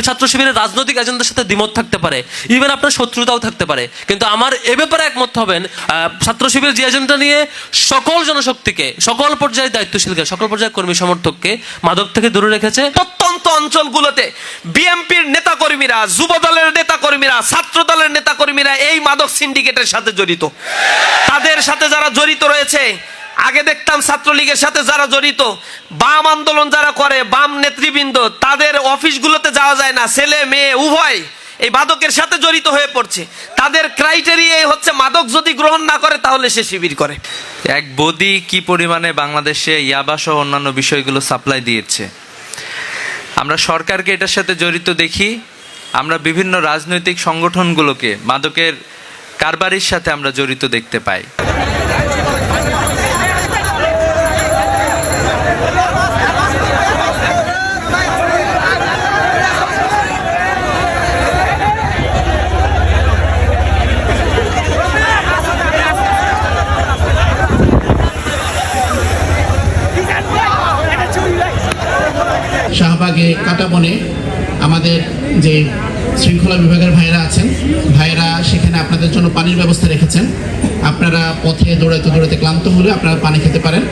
ছাত্র শিবিরের রাজনৈতিক এজেন্ডার সাথে দ্বিমত থাকতে পারে, ইভেন আপনার শত্রুতাও থাকতে পারে, কিন্তু আমার এ ব্যাপারে একমত হবেন ছাত্র শিবির যে এজেন্ডা নিয়ে সকল জনশক্তিকে, সকল পর্যায়ে দায়িত্বশীলকে, সকল পর্যায়ে কর্মী সমর্থককে মাদক থেকে দূরে রেখেছে। প্রত্যন্ত অঞ্চলগুলোতে বিএনপির নেতাকর্মীরা, যুব দলের নেতাকর্মীরা, ছাত্র দলের নেতাকর্মীরা এই মাদক সিন্ডিকেটের সাথে জড়িত। তাদের সাথে যারা জড়িত রয়েছে, আগে দেখতাম ছাত্রলীগের সাথে যারা জড়িত, বাম আন্দোলন যারা করে, বাম নেতৃবৃন্দ, তাদের অফিসগুলোতে যাওয়া যায় না, ছেলে মেয়ে উভয় এই মাদকের সাথে জড়িত হয়ে পড়ছে। তাদের ক্রাইটেরিয়াই হচ্ছে মাদক যদি গ্রহণ না করে তাহলে সে শিবির করে। এক বদি কি পরিমাণে বাংলাদেশে ইয়াবা সহ অন্যান্য বিষয়গুলো সাপ্লাই দিয়েছে। আমরা সরকারকে এটার সাথে জড়িত দেখি, আমরা বিভিন্ন রাজনৈতিক সংগঠনগুলোকে মাদকের কারবারির সাথে আমরা জড়িত দেখতে পাই। শাহবাগে কাটাবনে আমাদের যে শৃঙ্খলা বিভাগের ভাইয়েরা আছেন, ভাইয়েরা সেখানে আপনাদের জন্য পানির ব্যবস্থা রেখেছেন। আপনারা পথে দৌড়াইতে দৌড়াইতে ক্লান্ত হলে আপনারা পানি খেতে পারেন।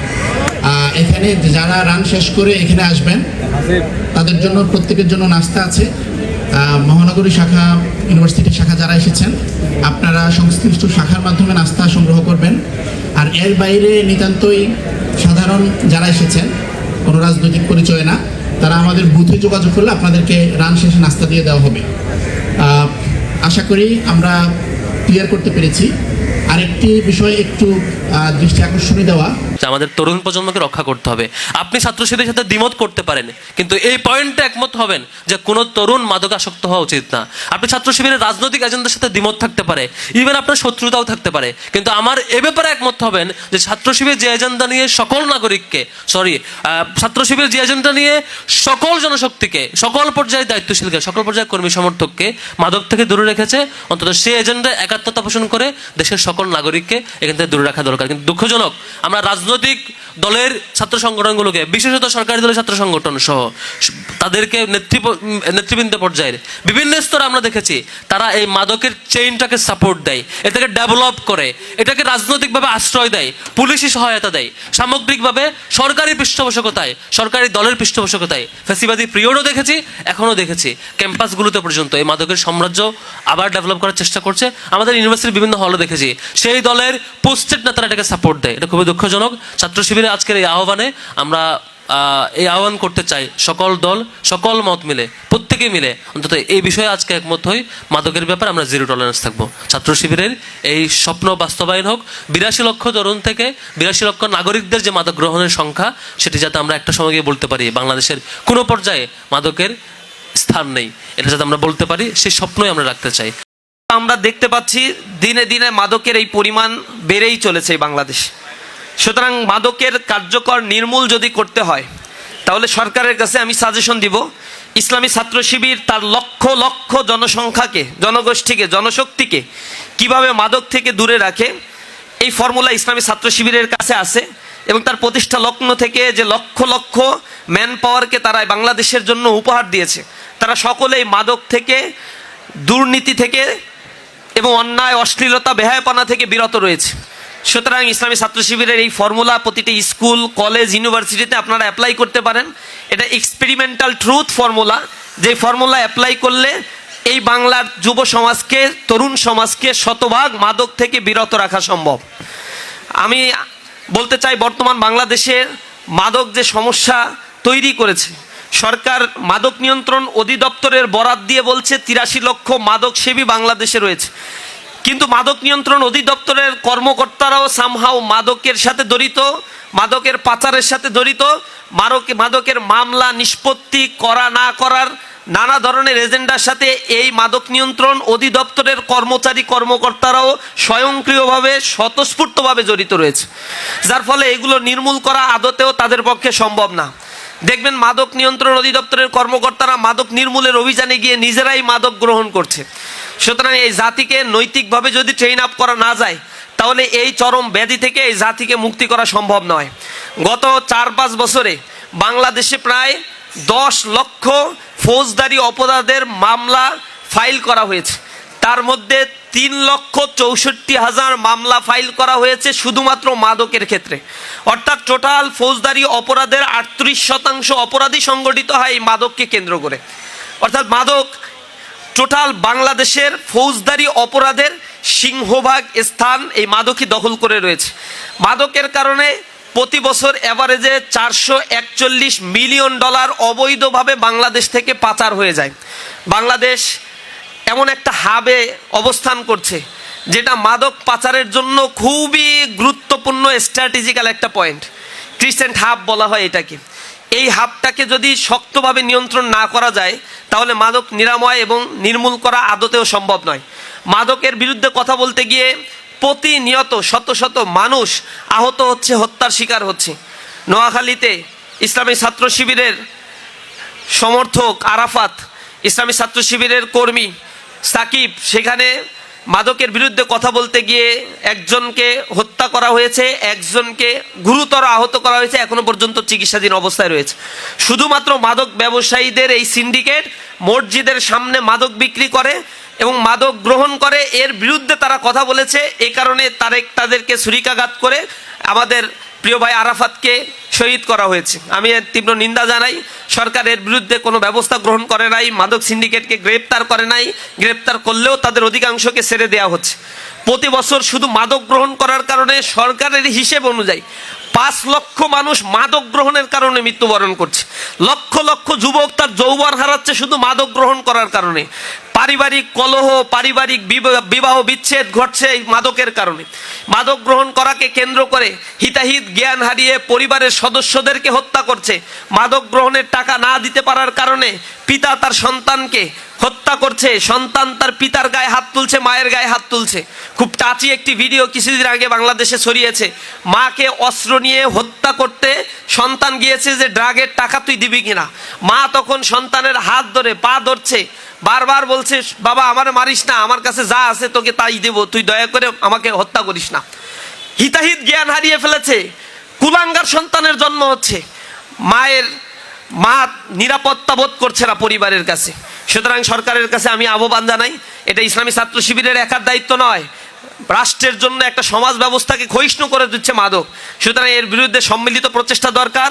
এখানে যারা রান শেষ করে এখানে আসবেন তাদের জন্য প্রত্যেকের জন্য নাস্তা আছে। মহানগরী শাখা, ইউনিভার্সিটি শাখা যারা এসেছেন আপনারা সংশ্লিষ্ট শাখার মাধ্যমে নাস্তা সংগ্রহ করবেন। আর এর বাইরে নিতান্তই সাধারণ যারা এসেছেন, কোনো রাজনৈতিক পরিচয় না, তারা আমাদের বুথে যোগাযোগ করলে আপনাদেরকে রান শেষে নাস্তা দিয়ে দেওয়া হবে। আশা করি আমরা ক্লিয়ার করতে পেরেছি। আরেকটি বিষয় একটু দৃষ্টি আকর্ষণীয় দেওয়া, আমাদের তরুণ প্রজন্মকে রক্ষা করতে হবে। আপনি ছাত্র শিবিরের সাথে দ্বিমত করতে পারেন, কিন্তু এই পয়েন্টে একমত হবেন যে কোনো তরুণ মাদকাসক্ত হওয়া উচিত না। আপনি ছাত্র শিবিরের রাজনৈতিক এজেন্ডার সাথে দ্বিমত থাকতে পারে, ইভেন আপনার শত্রুতাও থাকতে পারে, কিন্তু আমার এ ব্যাপারে একমত হবেন যে ছাত্র শিবির যে এজেন্ডা নিয়ে সকল নাগরিককে, ছাত্র শিবির যে এজেন্ডা নিয়ে সকল জনশক্তিকে, সকল পর্যায়ে দায়িত্বশীলকে, সকল পর্যায়ে কর্মী সমর্থককে মাদক থেকে দূরে রেখেছে, অন্তত সেই এজেন্ডায় একাত্মতা পোষণ করে দেশের সকল নাগরিককে এখান থেকে দূরে রাখা দরকার। কিন্তু দুঃখজনক, আমরা রাজনৈতিক দলের ছাত্র সংগঠনগুলোকে, বিশেষত সরকারি দলের ছাত্র সংগঠন সহ তাদেরকে নেতৃবৃন্দ পর্যায়ের বিভিন্ন স্তরে আমরা দেখেছি তারা এই মাদকের চেইনটাকে সাপোর্ট দেয়, এটাকে ডেভেলপ করে, এটাকে রাজনৈতিকভাবে আশ্রয় দেয়, পুলিশি সহায়তা দেয়, সামগ্রিকভাবে সরকারি পৃষ্ঠপোষকতায়, সরকারি দলের পৃষ্ঠপোষকতায় ফ্যাসিবাদী পিরিয়ডও দেখেছি, এখনও দেখেছি। ক্যাম্পাসগুলোতে পর্যন্ত এই মাদকের সাম্রাজ্য আবার ডেভেলপ করার চেষ্টা করছে। আমাদের ইউনিভার্সিটির বিভিন্ন হলে দেখেছি সেই দলের পোস্টেড নেতারা এটাকে সাপোর্ট দেয়। এটা খুবই দুঃখজনক। ছাত্র শিবিরে আজকের এই আহ্বানে আমরা এই আহ্বান করতে চাই, সকল দল, সকল মত মিলে, প্রত্যেকে মিলে অন্তত এই বিষয়ে আজকে একমত হই, মাদকের ব্যাপারে আমরা জিরো টলারেন্স থাকবো। ছাত্র শিবিরের এই স্বপ্ন বাস্তবায়ন হোক। 82 লক্ষ তরুণ থেকে 82 লক্ষ নাগরিকদের যে মাদক গ্রহণের সংখ্যা, সেটি যাতে আমরা একটা সময় গিয়ে বলতে পারি বাংলাদেশের কোনো পর্যায়ে মাদকের স্থান নেই, এটা যাতে আমরা বলতে পারি, সেই স্বপ্নই আমরা রাখতে চাই। আমরা দেখতে পাচ্ছি দিনে দিনে মাদকের এই পরিমাণ বেড়েই চলেছে বাংলাদেশ। সুতরাং মাদকের কার্যকর নির্মূল যদি করতে হয় তাহলে সরকারের কাছে আমি সাজেশন দিব, ইসলামী ছাত্র শিবির তার লক্ষ লক্ষ জনসংখ্যাকে, জনগোষ্ঠীকে, জনশক্তিকে কিভাবে মাদক থেকে দূরে রাখে, এই ফর্মুলা ইসলামী ছাত্র শিবিরের কাছে আছে। এবং তার প্রতিষ্ঠা লগ্ন থেকে যে লক্ষ লক্ষ ম্যান পাওয়ারকে তারা বাংলাদেশের জন্য উপহার দিয়েছে, তারা সকলেই মাদক থেকে, দুর্নীতি থেকে এবং অন্যায়, অশ্লীলতা, বেহায়াপনা থেকে বিরত রয়েছে। সুতরাং ইসলামী ছাত্র শিবিরের এই ফর্মুলা প্রতিটি স্কুল, কলেজ, ইউনিভার্সিটিতে আপনারা অ্যাপ্লাই করতে পারেন। এটা এক্সপেরিমেন্টাল ট্রুথ ফর্মুলা, যে ফর্মুলা অ্যাপ্লাই করলে এই বাংলার যুব সমাজকে, তরুণ সমাজকে শতভাগ মাদক থেকে বিরত রাখা সম্ভব। আমি বলতে চাই, বর্তমান বাংলাদেশের মাদক যে সমস্যা তৈরি করেছে, সরকার মাদক নিয়ন্ত্রণ অধিদপ্তরের বরাত দিয়ে বলছে 83 লক্ষ মাদক সেবী বাংলাদেশে রয়েছে, কিন্তু মাদক নিয়ন্ত্রণ অধিদপ্তরের কর্মকর্তারাও সামহাও মাদকের সাথে জড়িত, মাদকের পাচারের সাথে জড়িত, মাদকের মামলা নিষ্পত্তি করা না করার নানা ধরনের এজেন্ডার সাথে এই মাদক নিয়ন্ত্রণ অধিদপ্তরের কর্মকর্তারাও স্বয়ংক্রিয়ভাবে, স্বতঃস্ফূর্তভাবে জড়িত রয়েছে, যার ফলে এগুলো নির্মূল করা আদতেও তাদের পক্ষে সম্ভব না। দেখবেন মাদক নিয়ন্ত্রণ অধিদপ্তরের কর্মকর্তারা মাদক নির্মূলের অভিযানে গিয়ে নিজেরাই মাদক গ্রহণ করছে। সুতরাং এই জাতিকে নৈতিকভাবে যদি ট্রেন আপ করা না যায় তাহলে এই চরম ব্যাধি থেকে এই জাতিকে মুক্তি করা সম্ভব নয়। গত 4-5 বছরে বাংলাদেশে প্রায় 10 লক্ষ ফৌজদারি অপরাধের মামলা ফাইল করা হয়েছে। তার মধ্যে 3,64,000 মামলা ফাইল করা হয়েছে শুধুমাত্র মাদকের ক্ষেত্রে। অর্থাৎ টোটাল ফৌজদারি অপরাধের 38% অপরাধী সংগঠিত হয় এই মাদককে কেন্দ্র করে। অর্থাৎ মাদক টোটাল বাংলাদেশের ফৌজদারি অপরাধের সিংহভাগ স্থান এই মাদকই দখল করে রয়েছে। মাদকের কারণে প্রতি বছর অ্যাভারেজে $441 মিলিয়ন অবৈধভাবে বাংলাদেশ থেকে পাচার হয়ে যায়। বাংলাদেশ এমন একটা হাবে অবস্থান করছে যেটা মাদক পাচারের জন্য খুবই গুরুত্বপূর্ণ স্ট্র্যাটেজিক্যাল একটা পয়েন্ট। ক্রিসেন্ট হাব বলা হয় এটাকে। এই হাবটাকে যদি শক্তভাবে নিয়ন্ত্রণ না করা যায় তাহলে মাদক নিরাময় এবং নির্মূল করা আদতেও সম্ভব নয়। মাদকের বিরুদ্ধে কথা বলতে গিয়ে প্রতিনিয়ত শত শত মানুষ আহত হচ্ছে, হত্যার শিকার হচ্ছে। নোয়াখালীতে ইসলামী ছাত্র শিবিরের সমর্থক আরাফাত, ইসলামী ছাত্র শিবিরের কর্মী সাকিব, সেখানে মাদকের বিরুদ্ধে কথা বলতে গিয়ে একজনকে হত্যা করা হয়েছে, একজনকে গুরুতর আহত করা হয়েছে, এখনো পর্যন্ত চিকিৎসাধীন অবস্থায় রয়েছে। শুধুমাত্র মাদক ব্যবসায়ীদের এই সিন্ডিকেট মসজিদের সামনে মাদক বিক্রি করে এবং মাদক গ্রহণ করে, এর বিরুদ্ধে তারা কথা বলেছে। এই কারণে তাদেরকে ছুরিকাঘাত করে আমাদের প্রিয় ভাই আরাফাতকে শহীদ করা হয়েছে। আমি এর তীব্র নিন্দা জানাই। সরকারের বিরুদ্ধে কোনো ব্যবস্থা গ্রহণ করে নাই, মাদক সিন্ডিকেটকে গ্রেপ্তার করে নাই, গ্রেপ্তার করলেও তাদের অধিকাংশকে ছেড়ে দেওয়া হচ্ছে। প্রতি বছর শুধু মাদক গ্রহণ করার কারণে সরকারের হিসেব অনুযায়ী 5 লক্ষ মানুষ মাদক গ্রহণের কারণে মৃত্যুবরণ করছে। লক্ষ লক্ষ যুবক তার যৌবন হারাচ্ছে শুধু মাদক গ্রহণ করার কারণে। পারিবারিক কলহ, পারিবারিক বিবাহ বিচ্ছেদ ঘটছে এই মাদকের কারণে। মাদক গ্রহণ করাকে কেন্দ্র করে হিতাহিত জ্ঞান হারিয়ে পরিবারের সদস্যদেরকে হত্যা করছে। মাদক গ্রহণের টাকা না দিতে পারার কারণে পিতা তার সন্তানকে হত্যা করছে, সন্তান তার পিতার গায়ে হাত তুলছে, মায়ের গায়ে হাত তুলছে। খুব টাচি একটি ভিডিও কিছুদিন আগে বাংলাদেশে ছড়িয়েছে। মাকে অস্ত্র নিয়ে হত্যা করতে সন্তান গিয়েছে যে ড্রাগের টাকা তুই দিবি কিনা। মা তখন সন্তানের হাত ধরে পা ধরছে, বারবার বলছে বাবা আমার মারিস না, আমার কাছে যা আছে তোকে তাই দেব, তুই দয়া করে আমাকে হত্যা করিস না। হিতাহিত জ্ঞান হারিয়ে ফেলেছে, কুলাঙ্গার সন্তানের জন্ম হচ্ছে। মা নিরাপত্তা বোধ করছে না পরিবারের কাছে। সুতরাং সরকারের কাছে আমি আহ্বান জানাই, এটা ইসলামী ছাত্র শিবিরের একার দায়িত্ব নয়, রাষ্ট্রের জন্য একটা সমাজ ব্যবস্থাকে ক্ষয়িষ্ণু করে দিচ্ছে মাদক। সুতরাং এর বিরুদ্ধে সম্মিলিত প্রচেষ্টা দরকার।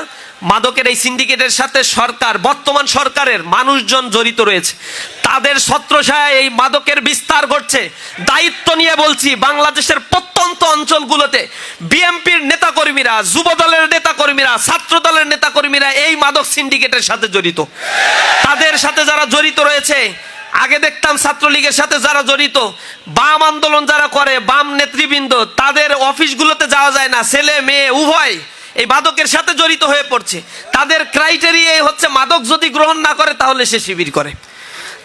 মাদকের এই সিন্ডিকেটের সাথে সরকার, বর্তমান সরকারের মানুষজন জড়িত রয়েছে, তাদের ছত্রছায়ায় এই মাদকের বিস্তার ঘটছে। দায়িত্ব নিয়ে বলছি, বাংলাদেশের প্রত্যন্ত অঞ্চলগুলোতে বিএনপির নেতাকর্মীরা, যুবদলের নেতাকর্মীরা, ছাত্র দলের নেতাকর্মীরা এই মাদক সিন্ডিকেটের সাথে জড়িত। তাদের সাথে যারা জড়িত রয়েছে, আগে দেখতাম ছাত্রলীগের সাথে যারা জড়িত, বাম আন্দোলন যারা করে, বাম নেতৃবৃন্দ, তাদের অফিসগুলোতে যাওয়া যায় না, ছেলে মেয়ে উভয় এই মাদকের সাথে জড়িত হয়ে পড়ছে। তাদের ক্রাইটেরিয়াই হচ্ছে মাদক যদি গ্রহণ না করে তাহলে সে শিবির করে।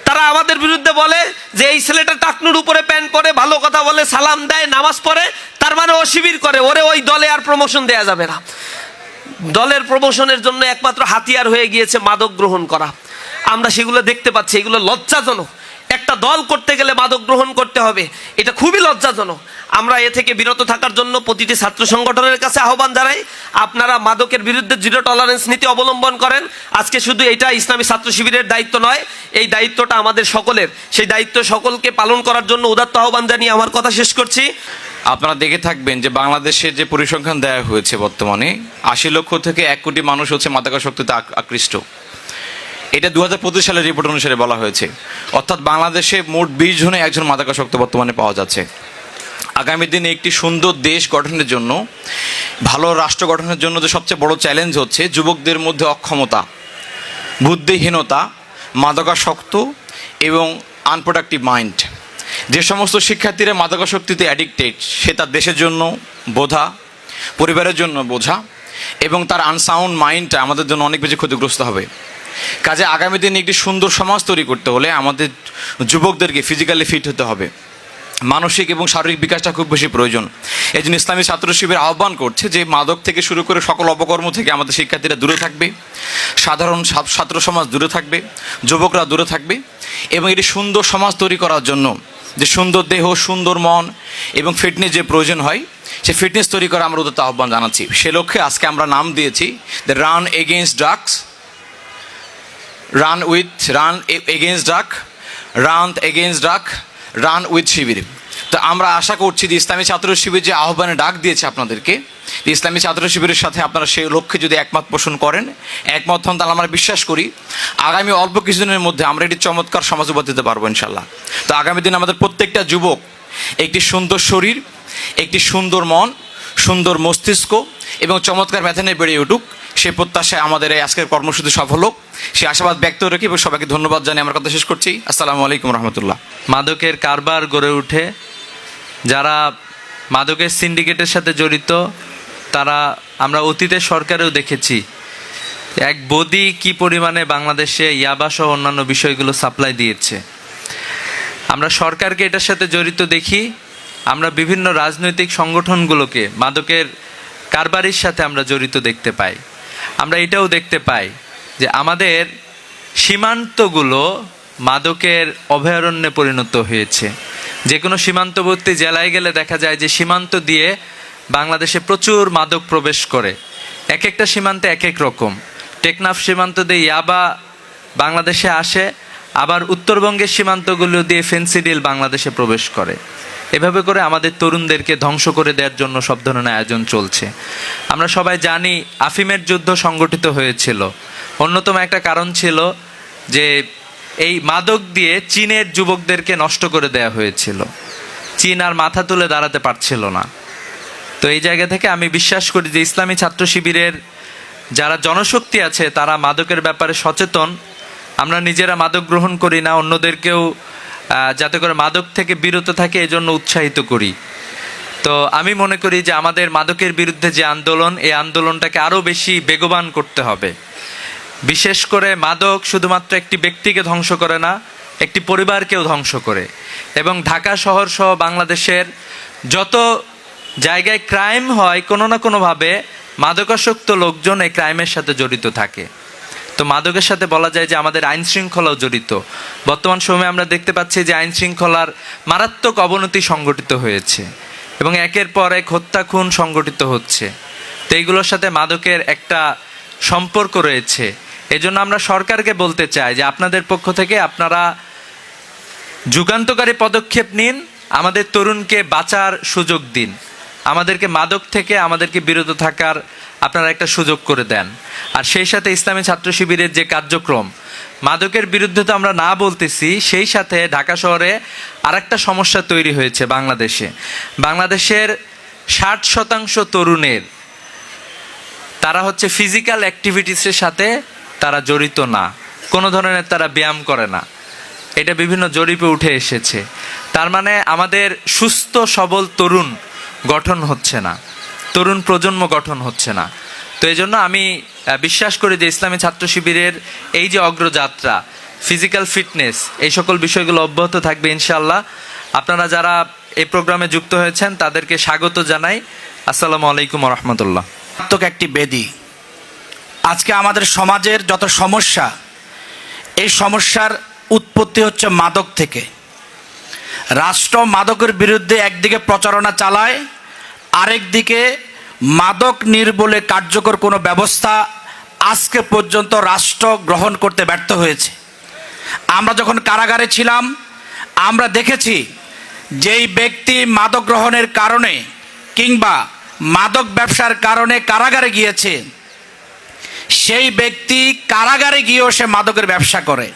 তারা আমাদের বিরুদ্ধে বলে যে এই ছেলেটা টাকনুর উপরে প্যান্ট পরে, ভালো কথা বলে, সালাম দেয়, নামাজ পড়ে, তার মানে ও শিবির করে, ওরে ওই দলে আর প্রমোশন দেয়া যাবে না। দলের প্রমোশনের জন্য একমাত্র হাতিয়ার হয়ে গিয়েছে মাদক গ্রহণ করা। আমরা সেগুলো দেখতে পাচ্ছি, এগুলো লজ্জাজনক। একটা দল করতে গেলে মাদক গ্রহণ করতে হবে, এটা খুবই লজ্জাজনক। আমরা এ থেকে বিরত থাকার জন্য প্রতিটি ছাত্র সংগঠনের কাছে আহ্বান জানাই, আপনারা মাদকের বিরুদ্ধে জিরো টলারেন্স নীতি অবলম্বন করেন। আজকে শুধু এটা ইসলামী ছাত্র শিবিরের দায়িত্ব নয়, এই দায়িত্বটা আমাদের সকলের। সেই দায়িত্ব সকলকে পালন করার জন্য উদাত্ত আহ্বান জানিয়ে আমার কথা শেষ করছি। আপনারা দেখে থাকবেন যে বাংলাদেশের যে পরিসংখ্যান দেওয়া হয়েছে বর্তমানে 80 লক্ষ থেকে 1 কোটি মানুষ হচ্ছে মাদকাসক্তিতে আকৃষ্ট। এটা 2025 সালের রিপোর্ট অনুসারে বলা হয়েছে। অর্থাৎ বাংলাদেশে মোট 20 জনে একজন মাদকাসক্ত বর্তমানে পাওয়া যাচ্ছে। আগামী দিনে একটি সুন্দর দেশ গঠনের জন্য, ভালো রাষ্ট্র গঠনের জন্য যে সবচেয়ে বড় চ্যালেঞ্জ হচ্ছে যুবকদের মধ্যে অক্ষমতা, বুদ্ধিহীনতা, মাদকাসক্ত এবং আনপ্রোডাক্টিভ মাইন্ড। যে সমস্ত শিক্ষার্থীরা মাদকাসক্তিতে অ্যাডিক্টেড, সে তার দেশের জন্য বোঝা, পরিবারের জন্য বোঝা, এবং তার আনসাউন্ড মাইন্ডটা আমাদের জন্য অনেক বেশি ক্ষতিগ্রস্ত হবে। কাজে আগামী দিনে একটি সুন্দর সমাজ তৈরি করতে হলে আমাদের যুবকদেরকে ফিজিক্যালি ফিট হতে হবে, মানসিক এবং শারীরিক বিকাশটা খুব বেশি প্রয়োজন। এই জন্য ইসলামী ছাত্র শিবির আহ্বান করছে যে মাদক থেকে শুরু করে সকল অপকর্ম থেকে আমাদের শিক্ষার্থীরা দূরে থাকবে, সাধারণ ছাত্র সমাজ দূরে থাকবে, যুবকরা দূরে থাকবে, এবং এটি সুন্দর সমাজ তৈরি করার জন্য যে সুন্দর দেহ, সুন্দর মন এবং ফিটনেস যে প্রয়োজন হয়, সে ফিটনেস তৈরি করা আমরা উদ্যত আহ্বান জানাচ্ছি। সে লক্ষ্যে আজকে আমরা নাম দিয়েছি the run against drugs run against drug, run with শিবির। তো আমরা আশা করছি যে ইসলামী ছাত্র শিবির যে আহ্বানে ডাক দিয়েছে আপনাদেরকে, ইসলামী ছাত্র শিবিরের সাথে আপনারা সেই লক্ষ্যে যদি একমত পোষণ করেন, একমত হন, তাহলে আমরা বিশ্বাস করি আগামী অল্প কিছুদিনের মধ্যে আমরা একটি চমৎকার সমাজ উপহার দিতে পারবো ইনশাল্লাহ। তো আগামী দিনে আমাদের প্রত্যেকটা যুবক একটি সুন্দর শরীর, একটি সুন্দর মন, সুন্দর মস্তিষ্ক এবং চমৎকার মেধা নিয়ে বেড়ে উঠুক, সেই প্রত্যাশায় আমাদের এই আজকের কর্মসূচি সফল হোক, সেই আশাবাদ ব্যক্ত রেখে এবং সবাইকে ধন্যবাদ জানিয়ে আমার কথা শেষ করছি। আসসালামু আলাইকুম রহমতুল্লাহ। মাদকের কারবার গড়ে উঠে যারা মাদকের সিন্ডিকেটের সাথে জড়িত, তারা আমরা অতীতের সরকারেও দেখেছি এক বদি কি পরিমাণে বাংলাদেশে ইয়াবা সহ অন্যান্য বিষয়গুলো সাপ্লাই দিয়েছে। আমরা সরকারকে এটার সাথে জড়িত দেখি, আমরা বিভিন্ন রাজনৈতিক সংগঠনগুলোকে মাদকের কারবারির সাথে আমরা জড়িত দেখতে পাই। আমরা এটাও দেখতে পাই যে আমাদের সীমান্তগুলো মাদকের অভয়ারণ্যে পরিণত হয়েছে। যে কোনো সীমান্তবর্তী জেলায় গেলে দেখা যায় যে সীমান্ত দিয়ে বাংলাদেশে প্রচুর মাদক প্রবেশ করে। এক একটা সীমান্তে এক এক রকম। টেকনাফ সীমান্ত দিয়ে ইয়াবা বাংলাদেশে আসে, আবার উত্তরবঙ্গের সীমান্তগুলো দিয়ে ফেন্সিডিল বাংলাদেশে প্রবেশ করে। এভাবে করে আমাদের তরুণদেরকে ধ্বংস করে দেওয়ার জন্য সব ধরনের আয়োজন চলছে। আমরা সবাই জানি আফিমের যুদ্ধ সংগঠিত হয়েছিল। অন্যতম একটা কারণ ছিল যে এই মাদক দিয়ে চীনের যুবকদেরকে নষ্ট করে দেয়া হয়েছিল। চীন আর মাথা তুলে দাঁড়াতে পারছিল না। তো এই জায়গা থেকে আমি বিশ্বাস করি যে ইসলামী ছাত্র শিবিরের যারা জনশক্তি আছে তারা মাদকের ব্যাপারে সচেতন। আমরা নিজেরা মাদক গ্রহণ করি না, অন্যদেরকেও যাতে করে মাদক থেকে বিরত থাকে এজন্য উৎসাহিত করি। তো আমি মনে করি যে আমাদের মাদকের বিরুদ্ধে যে আন্দোলন, এই আন্দোলনটাকে আরও বেশি বেগবান করতে হবে। বিশেষ করে মাদক শুধুমাত্র একটি ব্যক্তিকে ধ্বংস করে না, একটি পরিবারকেও ধ্বংস করে। এবং ঢাকা শহর সহ বাংলাদেশের যত জায়গায় ক্রাইম হয়, কোনো না কোনোভাবে মাদকাসক্ত লোকজন এই ক্রাইমের সাথে জড়িত থাকে। তো মাদকের সাথে বলা যায় যে আমাদের আইন শৃঙ্খলাও জড়িত। বর্তমান সময়ে আমরা দেখতে পাচ্ছি যে আইন শৃঙ্খলার মারাত্মক অবনতি সংঘটিত হয়েছে এবং একের পর এক হত্যা খুন সংঘটিত হচ্ছে। তো এইগুলোর সাথে মাদকের একটা সম্পর্ক রয়েছে। এজন্য আমরা সরকারকে বলতে চাই যে আপনাদের পক্ষ থেকে আপনারা যুগান্তকারী পদক্ষেপ নিন, আমাদের তরুণকে বাঁচার সুযোগ দিন, আমাদেরকে মাদক থেকে আমাদেরকে বিরত থাকার আপনারা একটা সুযোগ করে দেন। আর সেই সাথে ইসলামী ছাত্র শিবিরের যে কার্যক্রম, মাদকের বিরুদ্ধে তো আমরা না বলতেছি, সেই সাথে ঢাকা শহরে আরেকটা সমস্যা তৈরি হয়েছে বাংলাদেশের 60% তরুণের তারা হচ্ছে ফিজিক্যাল অ্যাক্টিভিটিসের সাথে তারা জড়িত না, কোনো ধরনের তারা ব্যায়াম করে না। এটা বিভিন্ন জরিপে উঠে এসেছে। তার মানে আমাদের সুস্থ সবল তরুণ গঠন হচ্ছে না, তরুণ প্রজন্ম গঠন হচ্ছে না। তো এই জন্য আমি বিশ্বাস করি যে ইসলামী ছাত্র শিবিরের এই যে অগ্রযাত্রা, ফিজিক্যাল ফিটনেস, এই সকল বিষয়গুলো অব্যাহত থাকবে ইনশাআল্লাহ। আপনারা যারা এই প্রোগ্রামে যুক্ত হয়েছেন তাদেরকে স্বাগত জানাই। আসসালামু আলাইকুম ওয়া রাহমাতুল্লাহ। একটি বেদি আজকে আমাদের সমাজের যত সমস্যা, এই সমস্যার উৎপত্তি হচ্ছে মাদক থেকে। রাষ্ট্র মাদকের বিরুদ্ধে একদিকে প্রচারণা চালায়, আরেক দিকে মাদক নির্মূলে কার্যকর কোনো ব্যবস্থা আজকে পর্যন্ত রাষ্ট্র গ্রহণ করতে ব্যর্থ হয়েছে। আমরা যখন কারাগারে ছিলাম আমরা দেখেছি যেই ব্যক্তি মাদক গ্রহণের কারণে কিংবা মাদক ব্যবসার কারণে কারাগারে গিয়েছে, সেই ব্যক্তি কারাগারে গিয়েও সে মাদকের ব্যবসা করে।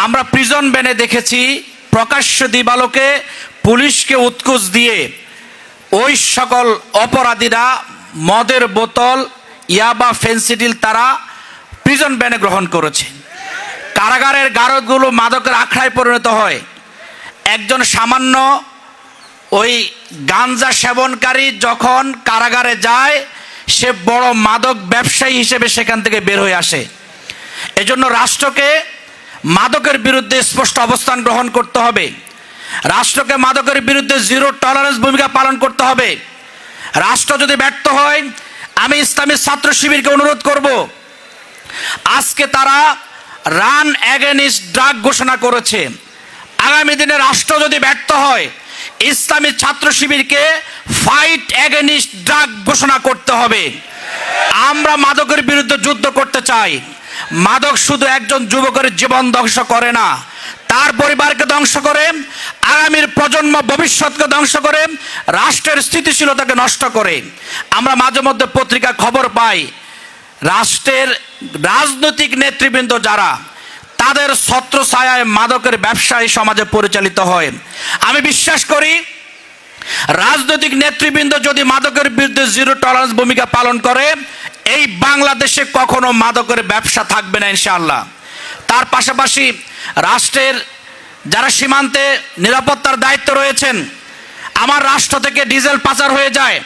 আমরা প্রিজন ভ্যানে দেখেছি প্রকাশ্য দিবালোকে পুলিশকে উৎকুচ দিয়ে ওই সকল অপরাধীরা মদের বোতল, ইয়াবা, ফেন্সিডিল তারা প্রিজন ভ্যানে গ্রহণ করেছে। কারাগারের গারদগুলো মাদকের আখড়ায় পরিণত হয়। একজন সামান্য ওই গাঞ্জা সেবনকারী যখন কারাগারে যায়, সে বড় মাদক ব্যবসায়ী হিসেবে সেখান থেকে বের হয়ে আসে। এজন্য রাষ্ট্রকে মাদকের বিরুদ্ধে স্পষ্ট অবস্থান গ্রহণ করতে হবে। রাষ্ট্রকে মাদকের বিরুদ্ধে জিরো টলারেন্স ভূমিকা পালন করতে হবে। রাষ্ট্র যদি ব্যর্থ হয়, আমি ইসলামী ছাত্র শিবিরকে অনুরোধ করব, আজকে তারা রান এগেইনস্ট ড্রাগ ঘোষণা করেছে। আগামী দিনে রাষ্ট্র যদি ব্যর্থ হয়, ইসলামী ছাত্র শিবিরকে ফাইট এগেইনস্ট ড্রাগ ঘোষণা করতে হবে। আমরা মাদকের বিরুদ্ধে যুদ্ধ করতে চাই। মাদক শুধু একজন যুবকের জীবন ধ্বংস করে না, তার পরিবারকে ধ্বংস করে, আগামীর প্রজন্ম ভবিষ্যৎকে ধ্বংস করে, রাষ্ট্রের স্থিতিশীলতাকে নষ্ট করে। আমরা মাঝে মধ্যে পত্রিকা খবর পাই রাষ্ট্রের রাজনৈতিক নেতৃবৃন্দ যারা, তাদের ছত্রছায়ায় মাদকের ব্যবসা এই সমাজে পরিচালিত হয়। আমি বিশ্বাস করি রাজনৈতিক নেতৃবৃন্দ যদি মাদকের বিরুদ্ধে জিরো টলারেন্স ভূমিকা পালন করে, এই বাংলাদেশে কখনো মাদকের ব্যবসা থাকবে না ইনশাআল্লাহ। তার পাশাপাশি রাষ্ট্রের যারা সীমান্তে নিরাপত্তার দায়িত্ব রয়েছেন, আমার রাষ্ট্র থেকে ডিজেল পাচার হয়ে যায়,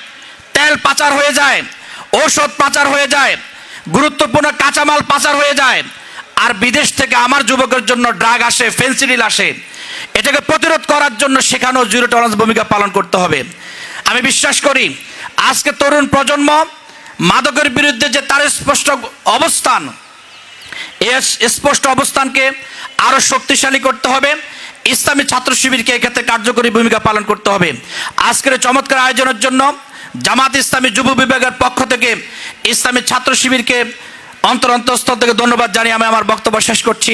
তেল পাচার হয়ে যায়, ঔষধ পাচার হয়ে যায়, গুরুত্বপূর্ণ কাঁচামাল পাচার হয়ে যায়, আর বিদেশ থেকে আমার যুবকের জন্য ড্রাগ আসে, ফেন্সিডিল আসে। এটাকে প্রতিরোধ করার জন্য সেখানেও জিরো টলারেন্স ভূমিকা পালন করতে হবে। আমি বিশ্বাস করি আজকে তরুণ প্রজন্ম মাদকের বিরুদ্ধে যে তার স্পষ্ট অবস্থান, এই স্পষ্ট অবস্থানকে আরো শক্তিশালী করতে হবে। ইসলামী ছাত্র শিবিরকে এক্ষেত্রে কার্যকরী ভূমিকা পালন করতে হবে। আজকের এই চমৎকার আয়োজনের জন্য জামাত ইসলামী যুব বিভাগের পক্ষ থেকে ইসলামী ছাত্র শিবিরকে অন্তরস্থল থেকে ধন্যবাদ জানিয়ে আমি আমার বক্তব্য শেষ করছি।